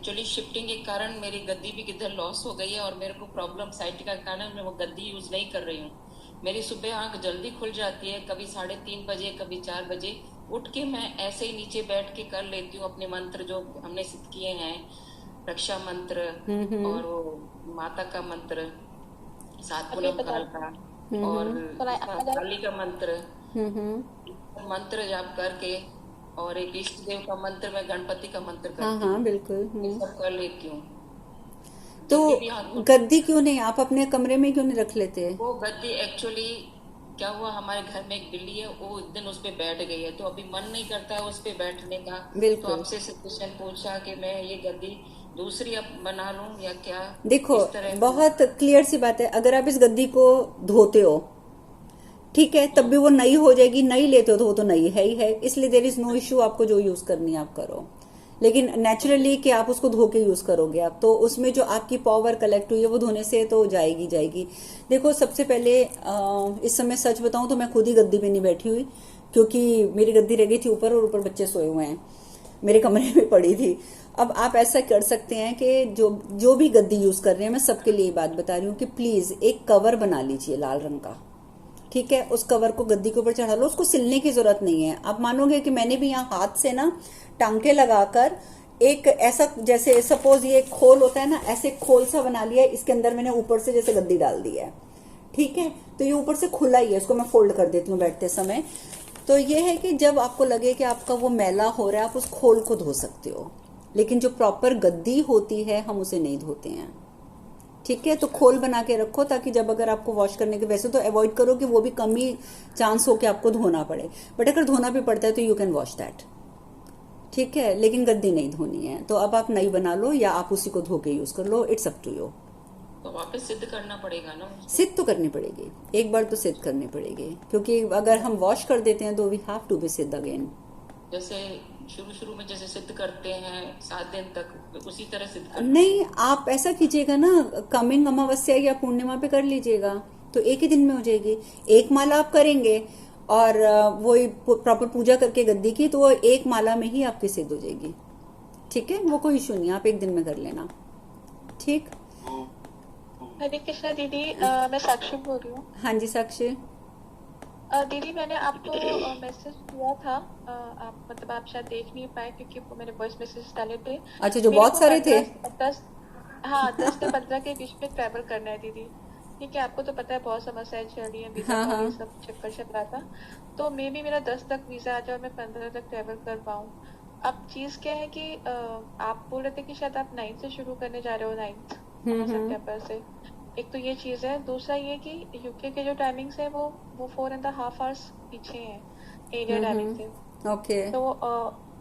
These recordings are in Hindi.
एक्चुअली शिफ्टिंग के कारण मेरी गद्दी भी किधर लॉस हो गई है, और मेरे को प्रॉब्लम साइट का कारण मैं वो गद्दी यूज नहीं कर रही हूँ। मेरी सुबह आंख जल्दी खुल जाती है, कभी 3:30 बजे, कभी 4 बजे उठ के मैं ऐसे ही नीचे बैठ के कर लेती हूँ अपने मंत्र जो हमने सिद्ध किए हैं, रक्षा मंत्र हम्म। और वो माता का मंत्र, सात अभी पूनम पता काल है। का, और हम्म। तो इसका आ जाए। काली का मंत्र, हम्म। मंत्र जाप करके, और एक इष्ट देव का मंत्र, मैं गणपति का मंत्र हाँ करती हाँ हूँ, बिल्कुल। ये सब कर लेती हूँ। तो जब भी आंख खुल, गद्दी क्यों नहीं आप अपने कमरे में क्यों नहीं रख लेते? वो गद्दी एक्चुअली क्या हुआ, हमारे घर में एक बिल्ली है, वो एक दिन उस पे बैठ गई है, तो अभी मन नहीं करता है उस पे बैठने का। तो बिल्कुल। आपसे सजेशन पूछा कि मैं ये गद्दी दूसरी अब बना लूं या क्या, देखो, इस तरह की। बहुत क्लियर सी बात है, अगर आप इस गद्दी को धोते हो, ठीक है, तब भी वो नई हो जाएगी। नई लेते हो तो वो तो नई है ही है, इसलिए देर इज नो इश्यू, आपको जो यूज करनी है आप करो। लेकिन नेचुरली कि आप उसको धो के यूज करोगे आप, तो उसमें जो आपकी पावर कलेक्ट हुई है वो धोने से तो जाएगी जाएगी। देखो, सबसे पहले इस समय सच बताऊं तो मैं खुद ही गद्दी पे नहीं बैठी हुई, क्योंकि मेरी गद्दी रह गई थी ऊपर, और ऊपर बच्चे सोए हुए हैं, मेरे कमरे में पड़ी थी। अब आप ऐसा कर सकते हैं कि जो जो भी गद्दी यूज कर रहे हैं, मैं सबके लिए बात बता रही हूँ कि प्लीज एक कवर बना लीजिए लाल रंग का, ठीक है। उस कवर को गद्दी के ऊपर चढ़ा लो, उसको सिलने की जरूरत नहीं है। आप मानोगे कि मैंने भी यहाँ हाथ से ना टांके लगाकर एक ऐसा, जैसे सपोज ये खोल होता है ना, ऐसे खोल सा बना लिया, इसके अंदर मैंने ऊपर से जैसे गद्दी डाल दी है, ठीक है। तो ये ऊपर से खुला ही है, इसको मैं फोल्ड कर देती हूँ बैठते समय। तो ये है कि जब आपको लगे कि आपका वो मैला हो रहा है, आप उस खोल को धो सकते हो, लेकिन जो प्रॉपर गद्दी होती है हम उसे नहीं धोते हैं, ठीक है। तो खोल बना के रखो, ताकि जब अगर आपको वॉश करने के, वैसे तो अवॉइड करो कि वो भी कम ही चांस हो कि आपको धोना पड़े, बट अगर धोना भी पड़ता है तो यू कैन वॉश दैट, ठीक है। लेकिन गद्दी नहीं धोनी है, तो अब आप नई बना लो या आप उसी को धो के यूज कर लो, इट्स अप टू यू। तो वापस सिद्ध करना पड़ेगा ना उसको? सिद्ध तो करनी पड़ेगी, एक बार तो सिद्ध करनी पड़ेगी, क्योंकि अगर हम वॉश कर देते हैं तो वी हैव टू बी सिद्ध अगेन। जैसे शुरू शुरू में जैसे सिद्ध करते हैं 7 दिन तक, उसी तरह सिद्ध करना नहीं, पड़ेगा? आप ऐसा कीजिएगा ना, कमिंग अमावस्या या पूर्णिमा पे कर लीजिएगा, तो एक ही दिन में हो जाएगी। एक माला आप करेंगे और वो प्रॉपर पूजा करके गद्दी की, तो वो एक माला में ही आपकी सिद्ध हो जाएगी, ठीक है। वो कोई इशू नहीं, आप एक दिन में कर लेना, ठीक। हरे कृष्णा दीदी, मैं साक्षी बोल रही हूँ। हाँ जी साक्षी। दीदी, मैंने आपको मैसेज किया था। आप मतलब आप शायद देख नहीं पाए, क्योंकि वो मैंने वॉइस मैसेज डाले थे। अच्छा, जो मेरे बहुत को सारे थे। 10 हाँ 10 से 15 के बीच में ट्रैवल करना है दीदी। ठीक है, आपको तो पता है बहुत समस्याएं चल रही है, वीजा हाँ का हाँ। ये सब चक्कर चल रहा था। तो मे भी मेरा 10 तक वीजा आ जाए और मैं 15 तक ट्रैवल कर पाऊँ। अब चीज क्या है कि आप बोल रहे थे कि शायद आप 9 से शुरू करने जा रहे हो, 9 सितंबर से। एक तो ये चीज है, दूसरा ये कि यूके के जो टाइमिंग्स है वो 4.5 आवर्स पीछे है इंडिया टाइमिंग से। ओके। तो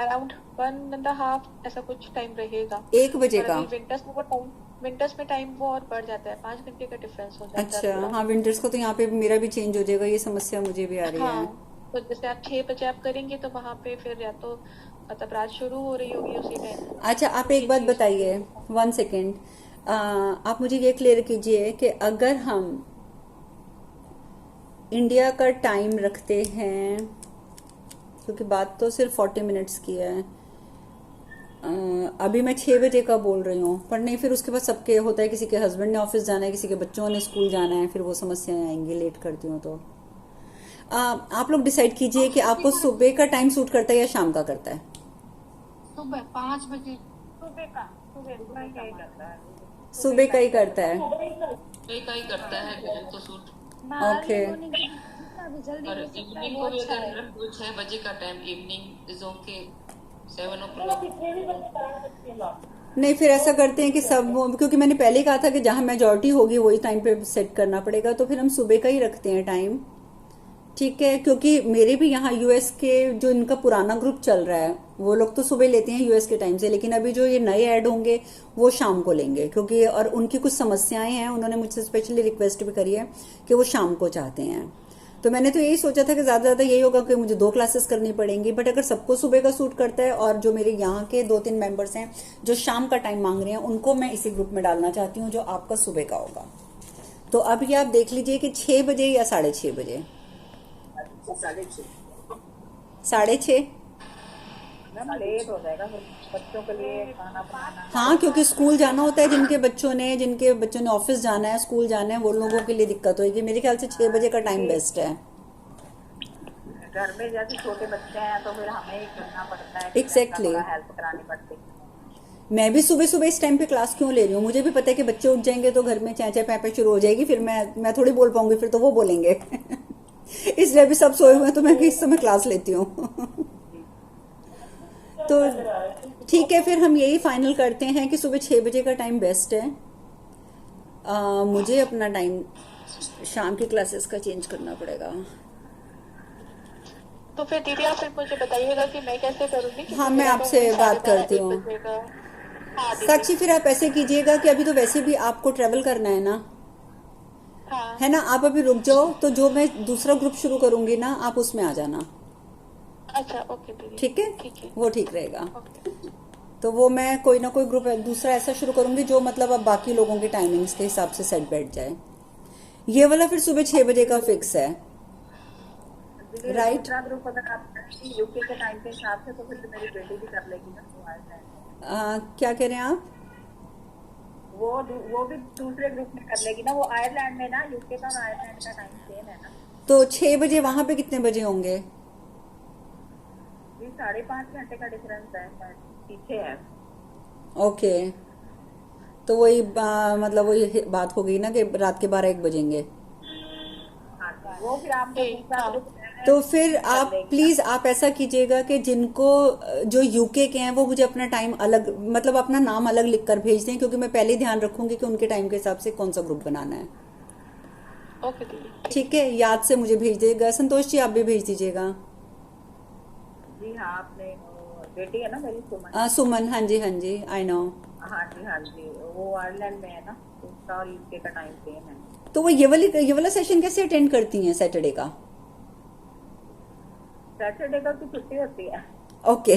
अराउंड 1.5 ऐसा कुछ टाइम रहेगा। 1 बजे और का? अभी विंटर्स में टाइम वो और बढ़ जाता है, 5 घंटे का डिफरेंस हो जाता है अच्छा, थोड़ा। हाँ, विंटर्स को तो यहाँ पे मेरा भी चेंज हो जाएगा, ये समस्या मुझे भी आ रही है। हाँ, तो जैसे आप 6 बजे आप करेंगे तो वहां पे फिर या तो मतलब रात शुरू हो रही होगी उसी टाइम। अच्छा, आप तो एक ये बात चीज हो बताइए, रही 1 सेकेंड। आप मुझे ये क्लियर कीजिए कि अगर हम इंडिया का टाइम रखते हैं, क्योंकि बात तो सिर्फ 40 मिनट्स की है, अभी मैं 6 बजे का बोल रही हूँ, पर नहीं, फिर उसके बाद सबके होता है, किसी के हस्बैंड ने ऑफिस जाना है, किसी के बच्चों ने स्कूल जाना है, फिर वो समस्याएं आएंगी, लेट करती हूँ तो। आप लोग डिसाइड कीजिए कि आपको सुबह का टाइम सूट करता है या शाम का करता है। सुबह 5 बजे। सुबह का ही करता है। कई कई करता है टाइम तो सूट। ओके। और इवनिंग को भी अगर रख दो, 6 बजे का time, evening is okay, 7 o'clock। नहीं, फिर ऐसा करते हैं कि सब, क्योंकि मैंने पहले ही कहा था कि जहां मेजोरिटी होगी वही टाइम पे सेट करना पड़ेगा, तो फिर हम सुबह का ही रखते हैं टाइम, ठीक है। क्योंकि मेरे भी यहाँ यूएस के जो इनका पुराना ग्रुप चल रहा है, वो लोग तो सुबह लेते हैं यूएस के टाइम से, लेकिन अभी जो ये नए ऐड होंगे वो शाम को लेंगे, क्योंकि और उनकी कुछ समस्याएं हैं, उन्होंने मुझसे स्पेशली रिक्वेस्ट भी करी है कि वो शाम को चाहते हैं। तो मैंने तो यही सोचा था कि ज्यादा ज्यादा यही होगा कि मुझे 2 क्लासेस करनी पड़ेंगी, बट अगर सबको सुबह का सूट करता है, और जो मेरे यहाँ के 2-3 मेंबर्स हैं जो शाम का टाइम मांग रहे हैं, उनको मैं इसी ग्रुप में डालना चाहती हूँ जो आपका सुबह का होगा। तो अब ये आप देख लीजिए कि 6 बजे या 6:30 बजे। 6:30। मैम लेट हो जाएगा फिर बच्चों के लिए खाना बनाना। हाँ, क्योंकि स्कूल जाना होता है, जिनके बच्चों ने ऑफिस जाना है, स्कूल जाना है, वो लोगों के लिए दिक्कत होगी। मेरे ख्याल से 6 बजे का टाइम बेस्ट है। घर में जैसे छोटे बच्चे हैं तो फिर हमें ही करना पड़ता है, एग्जैक्टली। थोड़ा हेल्प करानी पड़ती है। मैं भी सुबह सुबह इस टाइम पे क्लास क्यों ले रही हूँ, मुझे भी पता है कि बच्चे उठ जाएंगे तो घर में चैं पैपे शुरू हो जाएगी, फिर मैं थोड़ी बोल पाऊंगी, फिर तो वो बोलेंगे इसलिए अभी सब सोए हुए हैं तो मैं भी इस समय क्लास लेती हूँ तो ठीक है, फिर हम यही फाइनल करते हैं कि सुबह 6 बजे का टाइम बेस्ट है। मुझे अपना टाइम शाम की क्लासेस का चेंज करना पड़ेगा। तो फिर दीदी आप फिर मुझे बताइएगा कि मैं कैसे करूँगी। हाँ, मैं आपसे बात करती हूँ। हाँ दीदी। साक्षी, फिर आप ऐसे कीजिएगा कि अभी तो वैसे भी आपको ट्रेवल करना है ना, हाँ है ना, आप अभी रुक जाओ, तो जो मैं दूसरा ग्रुप शुरू करूंगी ना, आप उसमें आ जाना। अच्छा ओके दीदी। ठीक है, ठीक है वो ठीक रहेगा। ओके। तो वो मैं कोई ना कोई ग्रुप दूसरा ऐसा शुरू करूंगी जो मतलब अब बाकी लोगों के टाइमिंग्स के हिसाब से सेट बैठ जाए। ये वाला फिर सुबह 6 बजे का फिक्स है, राइट? दूसरा ग्रुप अगर आप करेंगी यूके के टाइम के हिसाब से तो फिर मेरी बेटी भी कर लेगी ना, वो आयरलैंड क्या कह रहे हैं आप? वो भी दूसरे ग्रुप में कर लेगी ना, वो आयरलैंड में ना, यूके का और आयरलैंड का टाइम सेम है ना। तो 6 बजे वहां पे कितने बजे होंगे? ये 5.5 घंटे का डिफरेंस है, शायद पीछे है। ओके, तो वही मतलब वही बात हो गई ना कि रात के 12-1 बजेंगे। हाँ, वो फिर आपको दूसरा ग्रुप तो फिर आप प्लीज आप ऐसा कीजिएगा कि जिनको जो यूके के हैं वो मुझे अपना टाइम अलग, मतलब अपना नाम अलग लिख कर भेज दें, क्योंकि मैं पहले ही ध्यान रखूंगी कि उनके टाइम के हिसाब से कौन सा ग्रुप बनाना है। ओके दीदी। ठीक है, याद से मुझे भेज देगा। संतोष जी, आप भी भेज दीजिएगा। जी हाँ, आपने बेटी है ना मेरी सुमन। सुमन, हाँ जी हाँ जी, आई नो। हाँ जी, वो आयरलैंड में है ना, उसका और यूके का टाइम सेम है। तो वो ये वाला सेशन कैसे अटेंड करती हैं सैटरडे का? सैटरडे का तो छुट्टी होती है। ओके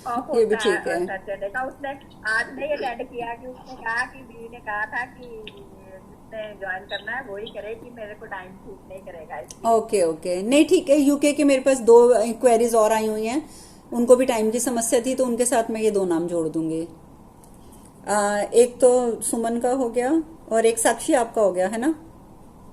ऑफ ये भी होता ठीक है। सैटरडे का। उसने आज नहीं अटेंड किया कि उसने कहा कि दीदी ने कहा था कि जिसने ज्वाइन करना है वही करे, कि मेरे को टाइम सूट नहीं करेगा। ओके ओके, नहीं ठीक है। यूके के मेरे पास 2 क्वेरीज और आई हुई हैं, उनको भी टाइम की समस्या थी, तो उनके साथ मैं ये 2 नाम जोड़ दूंगी। एक तो सुमन का हो गया और एक साक्षी आपका हो गया, है ना?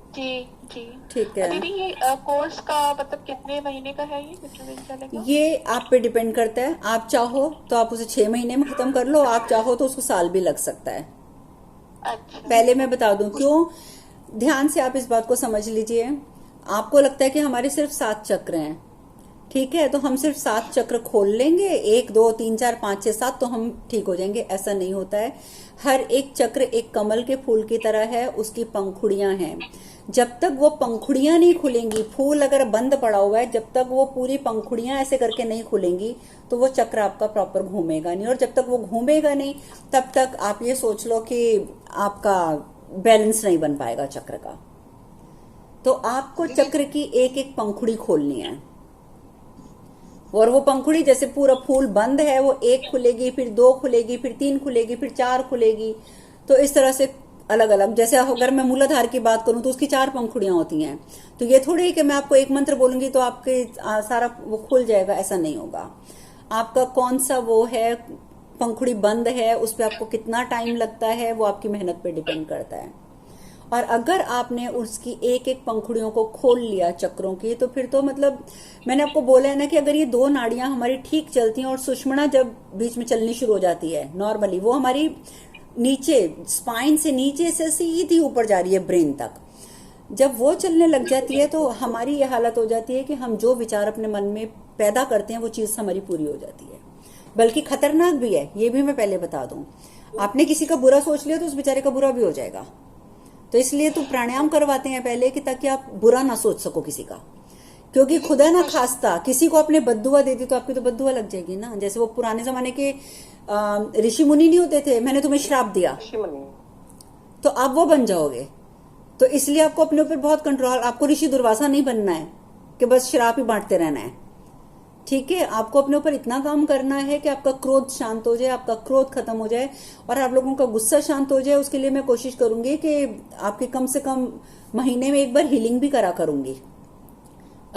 जी जी ठीक है। दीदी, ये कोर्स का मतलब कितने महीने का है, ये कितने दिन चलेगा? ये आप पे डिपेंड करता है। आप चाहो तो आप उसे 6 महीने में खत्म कर लो, आप चाहो तो उसको साल भी लग सकता है। अच्छा। पहले मैं बता दूं क्यों, ध्यान से आप इस बात को समझ लीजिए। आपको लगता है कि हमारे सिर्फ 7 चक्र हैं, ठीक है, तो हम सिर्फ 7 चक्र खोल लेंगे, 1 2 3 4 5 6 7, तो हम ठीक हो जाएंगे। ऐसा नहीं होता है। हर एक चक्र एक कमल के फूल की तरह है, उसकी पंखुड़ियां हैं। जब तक वो पंखुड़ियां नहीं खुलेंगी, फूल अगर बंद पड़ा हुआ है, जब तक वो पूरी पंखुड़ियां ऐसे करके नहीं खुलेंगी तो वो चक्र आपका प्रॉपर घूमेगा नहीं। और जब तक वो घूमेगा नहीं, तब तक आप ये सोच लो कि आपका बैलेंस नहीं बन पाएगा चक्र का। तो आपको चक्र की एक एक पंखुड़ी खोलनी है, और वो पंखुड़ी जैसे पूरा फूल बंद है, वो 1 खुलेगी, फिर 2 खुलेगी, फिर 3 खुलेगी, फिर 4 खुलेगी। तो इस तरह से अलग अलग, जैसे अगर मैं मूलाधार की बात करूं तो उसकी 4 पंखुड़ियां होती हैं। तो ये थोड़ी कि मैं आपको एक मंत्र बोलूंगी तो आपके सारा वो खुल जाएगा, ऐसा नहीं होगा। आपका कौन सा वो है पंखुड़ी बंद है, उस पर आपको कितना टाइम लगता है, वो आपकी मेहनत पे डिपेंड करता है। और अगर आपने उसकी एक एक पंखुड़ियों को खोल लिया चक्रों की, तो फिर तो मतलब मैंने आपको बोला है ना कि अगर ये 2 नाड़ियां हमारी ठीक चलती हैं, और सुषुम्ना जब बीच में चलनी शुरू हो जाती है नॉर्मली, वो हमारी नीचे स्पाइन से नीचे से सीधी ऊपर जा रही है ब्रेन तक, जब वो चलने लग जाती है तो हमारी ये हालत हो जाती है कि हम जो विचार अपने मन में पैदा करते हैं वो चीज हमारी पूरी हो जाती है। बल्कि खतरनाक भी है, ये भी मैं पहले बता दूं। आपने किसी का बुरा सोच लिया तो उस बेचारे का बुरा भी हो जाएगा। तो इसलिए तो प्राणायाम करवाते हैं पहले कि ताकि आप बुरा ना सोच सको किसी का, क्योंकि खुदा ना खास्ता किसी को आपने बद्दुआ दे दी तो आपकी तो बद्दुआ लग जाएगी ना। जैसे वो पुराने जमाने के ऋषि मुनि नहीं होते थे, मैंने तुम्हें श्राप दिया तो आप वो बन जाओगे। तो इसलिए आपको अपने ऊपर बहुत कंट्रोल, आपको ऋषि दुर्वासा नहीं बनना है कि बस श्राप ही बांटते रहना है, ठीक है। आपको अपने ऊपर इतना काम करना है कि आपका क्रोध शांत हो जाए, आपका क्रोध खत्म हो जाए और आप लोगों का गुस्सा शांत हो जाए। उसके लिए मैं कोशिश करूंगी कि आपके कम से कम महीने में 1 बार हीलिंग भी करा करूंगी।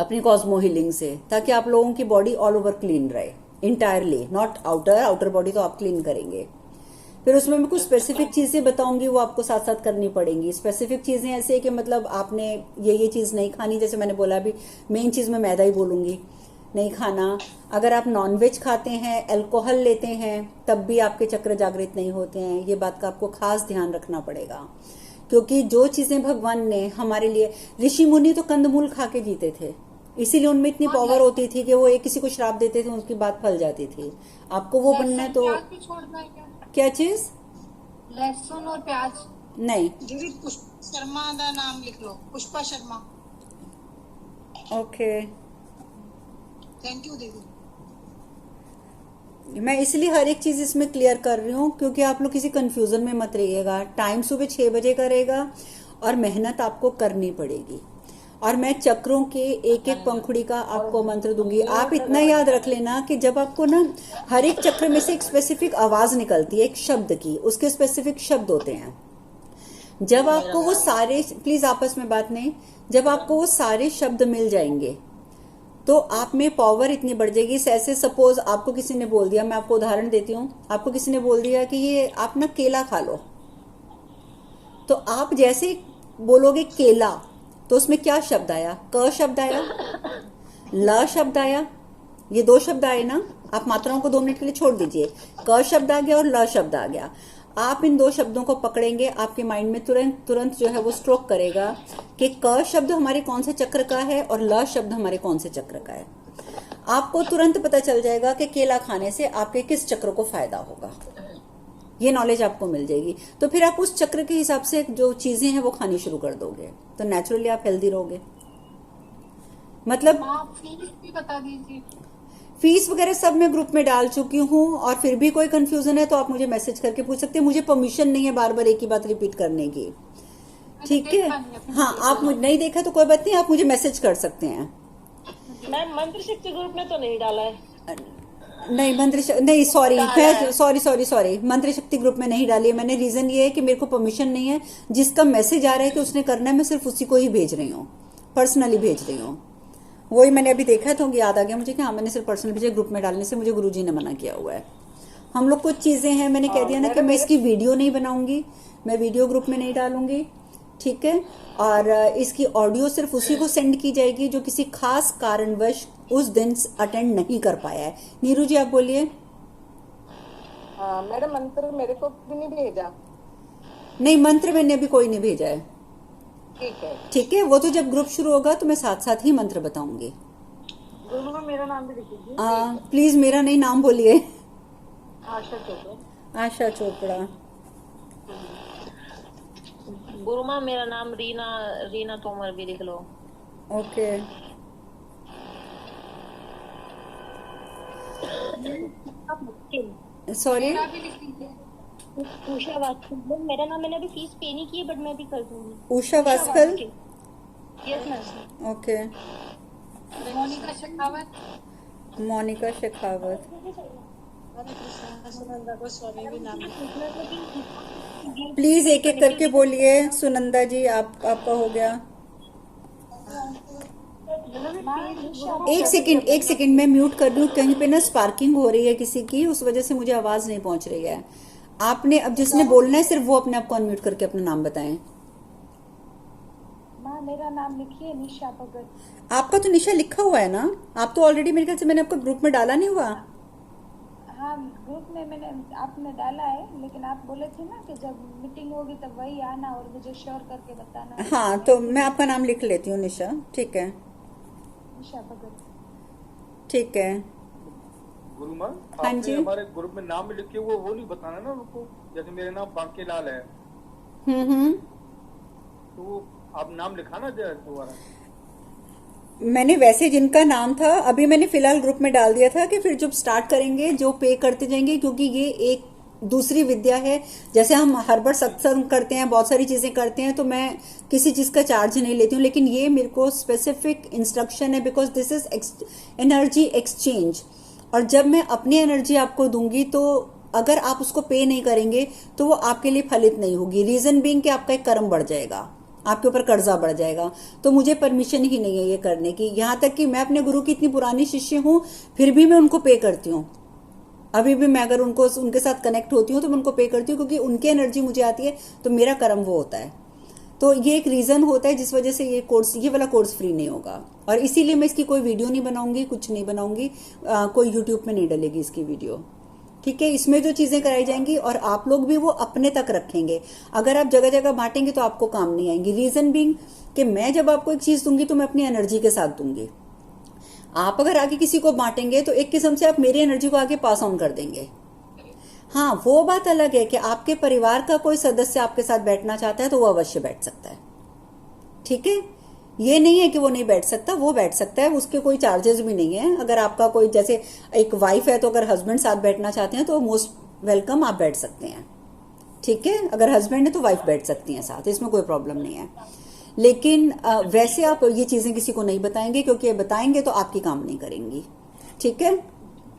अपनी कॉस्मो हीलिंग से, ताकि आप लोगों की बॉडी ऑल ओवर क्लीन रहे, इंटायरली, नॉट आउटर बॉडी तो आप क्लीन करेंगे। फिर उसमें मैं कुछ स्पेसिफिक चीजें बताऊंगी, वो आपको साथ साथ करनी पड़ेंगी। स्पेसिफिक चीजें ऐसे कि मतलब आपने ये चीज नहीं खानी, जैसे मैंने बोला अभी मेन चीज मैं मैदा ही बोलूंगी, नहीं खाना। अगर आप नॉनवेज खाते हैं, अल्कोहल लेते हैं, तब भी आपके चक्र जागृत नहीं होते हैं। ये बात का आपको खास ध्यान रखना पड़ेगा, क्योंकि जो चीजें भगवान ने हमारे लिए, ऋषि मुनि तो कंदमूल खा के जीते थे, इसीलिए उनमें इतनी पावर होती थी कि वो एक किसी को श्राप देते थे, उनकी बात फल जाती थी। आपको वो बनना है तो प्याज भी छोड़ना है क्या? क्या चीज? लहसुन और प्याज। नहीं। दीदी पुष्पा शर्मा का नाम लिख लो, Pushpa Sharma. Okay, thank you दीदी। मैं इसलिए हर एक चीज इसमें क्लियर कर रही हूँ, क्योंकि आप लोग किसी कंफ्यूजन में मत रहिएगा। टाइम सुबह 6 बजे का रहेगा और मेहनत आपको करनी पड़ेगी। और मैं चक्रों के एक एक पंखुड़ी का आपको मंत्र दूंगी। आप इतना याद रख लेना कि जब आपको ना हर एक चक्र में से एक स्पेसिफिक आवाज निकलती है, एक शब्द की, उसके स्पेसिफिक शब्द होते हैं। जब आपको वो सारे, प्लीज आपस में बात नहीं, जब आपको वो सारे शब्द मिल जाएंगे तो आप में पावर इतनी बढ़ जाएगी। ऐसे सपोज आपको किसी ने बोल दिया, मैं आपको उदाहरण देती हूँ, आपको किसी ने बोल दिया कि ये आप ना केला खा लो, तो आप जैसे बोलोगे केला, तो उसमें क्या शब्द आया? क शब्द आया, ल शब्द आया, ये 2 शब्द आए ना। आप मात्राओं को 2 मिनट के लिए छोड़ दीजिए। क शब्द आ गया और ल शब्द आ गया। आप इन 2 शब्दों को पकड़ेंगे, आपके माइंड में तुरंत जो है वो स्ट्रोक करेगा कि क शब्द हमारे कौन से चक्र का है और ल शब्द हमारे कौन से चक्र का है। आपको तुरंत पता चल जाएगा कि केला खाने से आपके किस चक्र को फायदा होगा। ये नॉलेज आपको मिल जाएगी, तो फिर आप उस चक्र के हिसाब से जो चीजें हैं वो खानी शुरू कर दोगे, तो नेचुरली आप हेल्दी रहोगे। मतलब फीस भी बता दीजिए। फीस वगैरह सब मैं ग्रुप में डाल चुकी हूँ, और फिर भी कोई कंफ्यूजन है तो आप मुझे मैसेज करके पूछ सकते हैं। मुझे परमिशन नहीं है बार बार एक ही बात रिपीट करने की, ठीक है? हाँ, आप मुझे नहीं देखा तो कोई बात नहीं, आप मुझे मैसेज कर सकते हैं। मैम मंत्र शक्ति ग्रुप में तो नहीं डाला है। नहीं नहीं, सॉरी, मंत्र शक्ति ग्रुप में नहीं डाली है मैंने। रीजन ये है कि मेरे को परमिशन नहीं है। जिसका मैसेज आ रहा है कि उसने करना है, मैं सिर्फ उसी को ही भेज रही हूँ, पर्सनली भेज रही हूँ। वही मैंने अभी देखा तो याद आ गया मुझे कि हाँ, मैंने सिर्फ पर्सनल भेजा, ग्रुप में डालने से मुझे गुरुजी ने मना किया हुआ है। हम लोग कुछ चीजें हैं, मैंने कह दिया ना कि मैं इसकी वीडियो नहीं बनाऊंगी, मैं वीडियो ग्रुप में नहीं डालूंगी, ठीक है? और इसकी ऑडियो सिर्फ उसी को सेंड की जाएगी जो किसी खास कारणवश उस दिन अटेंड नहीं कर पाया है। नीरू जी आप बोलिए। मैडम मंत्र मेरे को भी नहीं भेजा। नहीं, मंत्र मैंने अभी कोई नहीं भेजा है। ठीक है, वो तो जब ग्रुप शुरू होगा तो मैं साथ साथ ही मंत्र बताऊंगी। गुरु में मेरा नाम भी लिख दीजिए। प्लीज मेरा नहीं, नाम बोलिए। आशा चोपड़ा। आशा चोपड़ा। गुरु माँ मेरा नाम रीना तोमर भी लिख लो। ओके। सॉरी, उषा वास्कल मेरा नाम। मैंने अभी फीस पे नहीं की है, बट मैं भी कर दूंगी। Usha Vaskal. Yes ma'am. Okay. Monika Shekhawat. Monika Shekhawat. Please एक एक करके बोलिए। सुनंदा जी आपका हो गया। एक सेकंड मैं म्यूट कर दूं, कहीं पे ना स्पार्किंग हो रही है किसी की, उस वजह से मुझे आवाज नहीं पहुंच रही है। आपने अब जिसने बोलना है सिर्फ वो अपने आप को अनम्यूट करके अपना नाम बताएं। माँ मेरा नाम लिखिए, निशा भगत। आपका तो निशा लिखा हुआ है ना, आप तो ऑलरेडी मेरे ख्याल से मैंने आपको ग्रुप में डाला नहीं हुआ। हाँ, ग्रुप में मैंने आपने डाला है, लेकिन आप बोले थे ना कि जब मीटिंग होगी तब वही आना और मुझे श्योर करके बताना। हाँ, तो मैं आपका नाम लिख लेती हूँ, निशा। ठीक है, निशा भगत। ठीक है। गुरु माँ, हाँ जी। आपने हमारे ग्रुप में नाम लिखे वो नहीं बताना ना उनको। जैसे मेरा नाम बांके लाल है, तो आप नाम लिखाना दोबारा। मैंने वैसे जिनका नाम था अभी मैंने फिलहाल ग्रुप में डाल दिया था कि फिर जब स्टार्ट करेंगे जो पे करते जाएंगे, क्योंकि ये एक दूसरी विद्या है। जैसे हम हर बार सत्संग करते हैं, बहुत सारी चीजें करते हैं, तो मैं किसी चीज का चार्ज नहीं लेती हूँ, लेकिन ये मेरे को स्पेसिफिक इंस्ट्रक्शन है, because this is energy exchange. और जब मैं अपनी एनर्जी आपको दूंगी तो अगर आप उसको पे नहीं करेंगे तो वो आपके लिए फलित नहीं होगी। रीजन बीइंग कि आपका एक कर्म बढ़ जाएगा, आपके ऊपर कर्जा बढ़ जाएगा। तो मुझे परमिशन ही नहीं है ये करने की। यहाँ तक कि मैं अपने गुरु की इतनी पुरानी शिष्य हूँ, फिर भी मैं उनको पे करती हूँ। अभी भी मैं अगर उनके साथ कनेक्ट होती हूँ तो मैं उनको पे करती हूँ, क्योंकि उनकी एनर्जी मुझे आती है तो मेरा कर्म वो होता है। तो ये एक रीजन होता है जिस वजह से ये वाला कोर्स फ्री नहीं होगा, और इसीलिए मैं इसकी कोई वीडियो नहीं बनाऊंगी, कुछ नहीं बनाऊंगी, कोई यूट्यूब में नहीं डलेगी इसकी वीडियो। ठीक है, इसमें जो चीजें कराई जाएंगी और आप लोग भी वो अपने तक रखेंगे। अगर आप जगह जगह बांटेंगे तो आपको काम नहीं आएंगी। रीजन बीइंग कि मैं जब आपको एक चीज दूंगी तो मैं अपनी एनर्जी के साथ दूंगी। आप अगर आगे किसी को बांटेंगे तो एक किस्म से आप मेरी एनर्जी को आगे पास ऑन कर देंगे। हाँ, वो बात अलग है कि आपके परिवार का कोई सदस्य आपके साथ बैठना चाहता है तो वो अवश्य बैठ सकता है। ठीक है, ये नहीं है कि वो नहीं बैठ सकता, वो बैठ सकता है, उसके कोई चार्जेस भी नहीं है। अगर आपका कोई, जैसे एक वाइफ है तो अगर हस्बैंड साथ बैठना चाहते हैं तो मोस्ट वेलकम, आप बैठ सकते हैं। ठीक है, अगर हस्बैंड है तो वाइफ बैठ सकती है साथ, इसमें कोई प्रॉब्लम नहीं है। लेकिन वैसे आप ये चीजें किसी को नहीं बताएंगे, क्योंकि ये बताएंगे तो आपकी काम नहीं करेंगी। ठीक है,